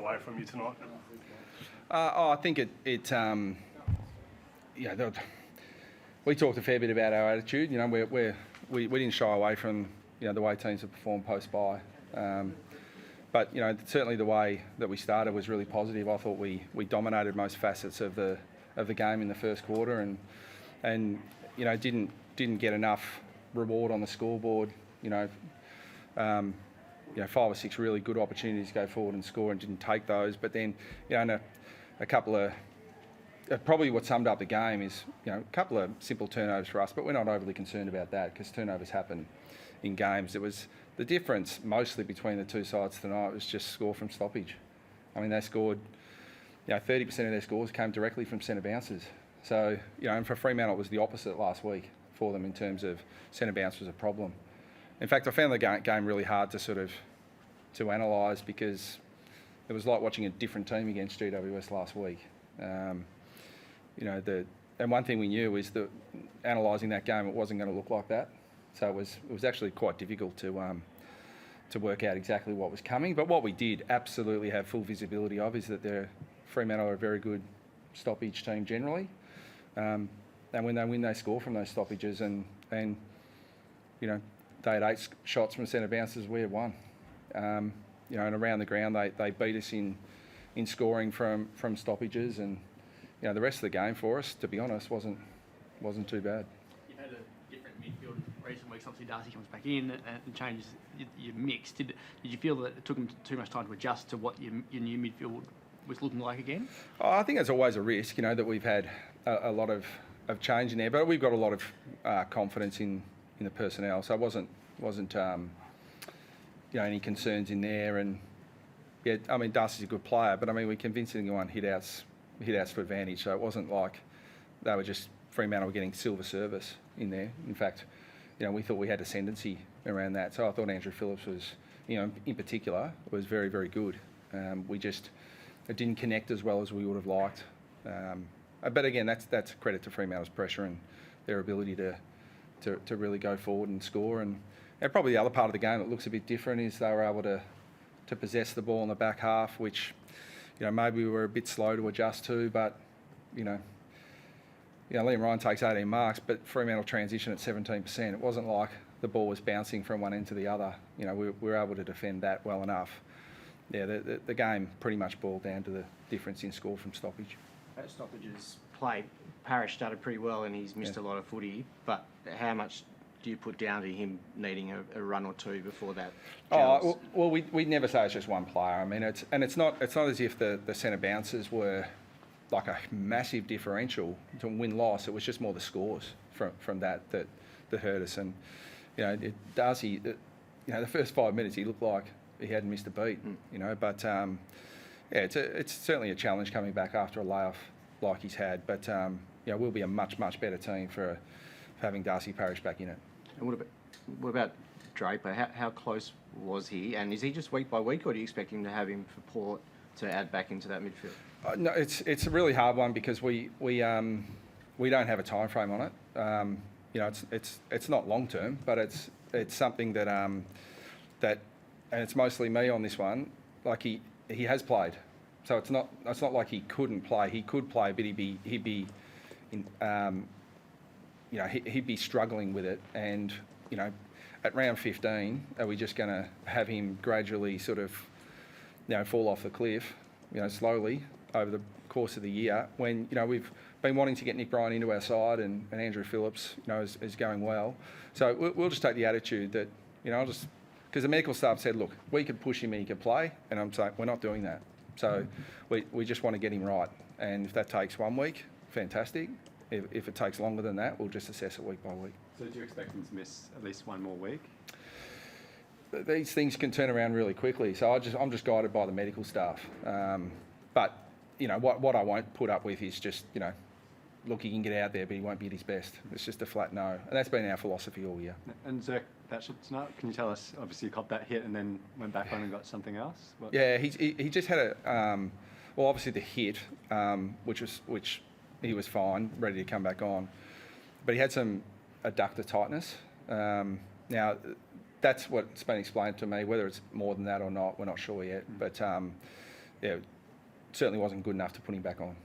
away from you tonight? I think we talked a fair bit about our attitude. You know, we didn't shy away from the way teams have performed post-bye. But certainly the way that we started was really positive. I thought we dominated most facets of the game in the first quarter, and didn't get enough reward on the scoreboard. 5 or 6 really good opportunities to go forward and score, and didn't take those. But then and a couple of probably what summed up the game is a couple of simple turnovers for us, but we're not overly concerned about that because turnovers happen in games. It was the difference mostly between the two sides tonight was just score from stoppage. I mean, they scored 30% of their scores came directly from centre bounces. So and for Fremantle it was the opposite last week for them in terms of centre bounce was a problem. In fact, I found the game really hard to analyse because it was like watching a different team against GWS last week. And one thing we knew is that analysing that game, it wasn't going to look like that. So it was actually quite difficult to work out exactly what was coming. But what we did absolutely have full visibility of is that Fremantle are a very good stoppage team generally. And when they win, they score from those stoppages. And they had 8 shots from centre bounces, we had 1. And around the ground, they beat us in scoring from stoppages. And the rest of the game for us, to be honest, wasn't too bad. You've had a different midfield recent weeks. Obviously, Darcy comes back in and changes your mix. Did you feel that it took them too much time to adjust to what your new midfield was looking like again? I think there's always a risk, that we've had a lot of change in there, but we've got a lot of confidence in the personnel, so it wasn't any concerns in there. And Darcy's a good player, but we convincingly won hit outs for advantage, so it wasn't like they were just Fremantle getting silver service in there. In fact, we thought we had ascendancy around that, so I thought Andrew Phillips was, in particular, was very, very good. It didn't connect as well as we would have liked. But again, that's a credit to Fremantle's pressure and their ability to really go forward and score. And probably the other part of the game that looks a bit different is they were able to possess the ball in the back half, which maybe we were a bit slow to adjust to. But Liam Ryan takes 18 marks, but Fremantle transition at 17%. It wasn't like the ball was bouncing from one end to the other. We were able to defend that well enough. The game pretty much boiled down to the difference in score from stoppage. At stoppages play, Parrish started pretty well and he's missed a lot of footy, but how much do you put down to him needing a run or two before that? We'd never say it's just one player. It's not as if the centre bounces were like a massive differential to win-loss. It was just more the scores from that hurt us. And Darcy, the first 5 minutes he looked like he hadn't missed a beat. But it's certainly a challenge coming back after a layoff like he's had. But we'll be a much better team for having Darcy Parish back in it. And what about Draper? How close was he? And is he just week by week, or do you expect him to have him for Port to add back into that midfield? No, it's a really hard one because we don't have a time frame on it. It's not long term, but it's something that and it's mostly me on this one. Like he has played, so it's not like he couldn't play. He could play, but he'd be struggling with it. And at round 15, are we just going to have him gradually sort of fall off the cliff, slowly over the course of the year? When we've been wanting to get Nick Bryan into our side, and Andrew Phillips is going well. So we'll just take the attitude that because the medical staff said, look, we could push him and he could play, and I'm saying we're not doing that. So we just want to get him right, and if that takes 1 week, fantastic. If it takes longer than that, we'll just assess it week by week. So do you expect him to miss at least 1 more week? These things can turn around really quickly, so I'm just guided by the medical staff. But what I won't put up with is just look, he can get out there, but he won't be at his best. It's just a flat no, and that's been our philosophy all year. And Zerk Batchelor tonight, can you tell us? Obviously, you copped that hit and then went back on and got something else. Yeah, he just had obviously the hit, which he was fine, ready to come back on, but he had some adductor tightness. Now, that's what's been explained to me. Whether it's more than that or not, we're not sure yet. But yeah, certainly wasn't good enough to put him back on.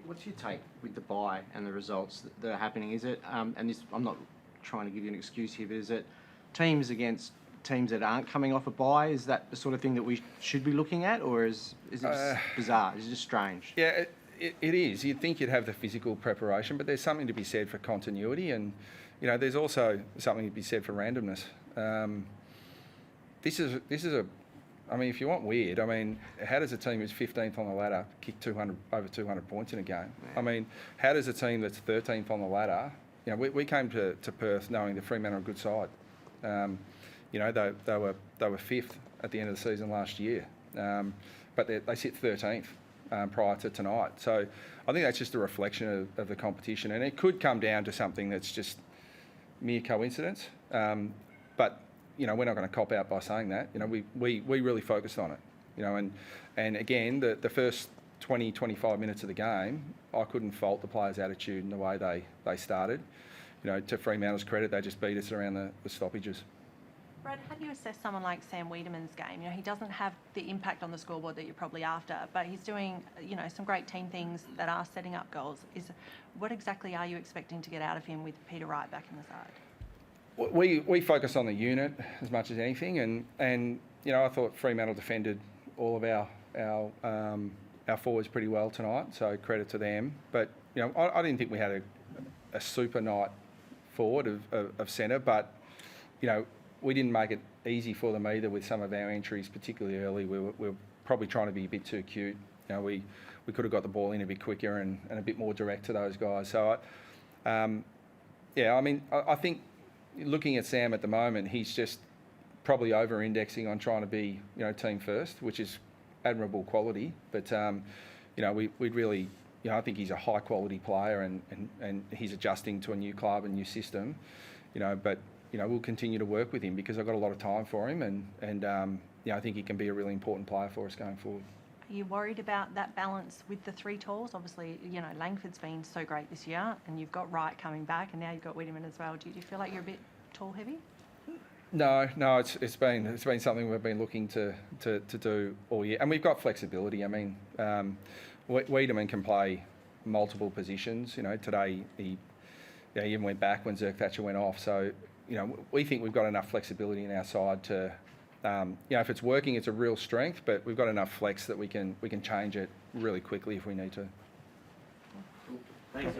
What's your take with the bye and the results that are happening? Is it, and this, I'm not trying to give you an excuse here, but is it teams against teams that aren't coming off a bye? Is that the sort of thing that we should be looking at, or is it just bizarre? Is it just strange? Yeah, it is. You'd think you'd have the physical preparation, but there's something to be said for continuity, and there's also something to be said for randomness. This is a. I mean, if you want weird, I mean, how does a team who's 15th on the ladder kick over 200 points in a game? Yeah. I mean, how does a team that's 13th on the ladder? We came to Perth knowing that Fremantle are a good side. They were 5th at the end of the season last year, but they sit 13th prior to tonight. So I think that's just a reflection of the competition, and it could come down to something that's just mere coincidence. But we're not going to cop out by saying that. We really focused on it. And again, the first 20, 25 minutes of the game, I couldn't fault the players' attitude and the way they started. To Fremantle's credit, they just beat us around the stoppages. Brad, how do you assess someone like Sam Wiedemann's game? He doesn't have the impact on the scoreboard that you're probably after, but he's doing, some great team things that are setting up goals. What exactly are you expecting to get out of him with Peter Wright back in the side? We focus on the unit as much as anything, and I thought Fremantle defended all of our forwards pretty well tonight, so credit to them. But I didn't think we had a super night forward of centre, but we didn't make it easy for them either with some of our entries, particularly early. We were probably trying to be a bit too cute. We could have got the ball in a bit quicker and a bit more direct to those guys. So, I think looking at Sam at the moment, he's just probably over-indexing on trying to be, team first, which is admirable quality. But, we'd really, I think he's a high-quality player and he's adjusting to a new club and new system, but we'll continue to work with him because I've got a lot of time for him, and I think he can be a really important player for us going forward. Are you worried about that balance with the three talls? Obviously, Langford's been so great this year, and you've got Wright coming back, and now you've got Wiedemann as well. Do you feel like you're a bit tall heavy? No, it's been something we've been looking to do all year, and we've got flexibility. I mean, Wiedemann can play multiple positions. Today he even went back when Zerk Thatcher went off. So we think we've got enough flexibility in our side to, if it's working, it's a real strength. But we've got enough flex that we can change it really quickly if we need to. Thanks.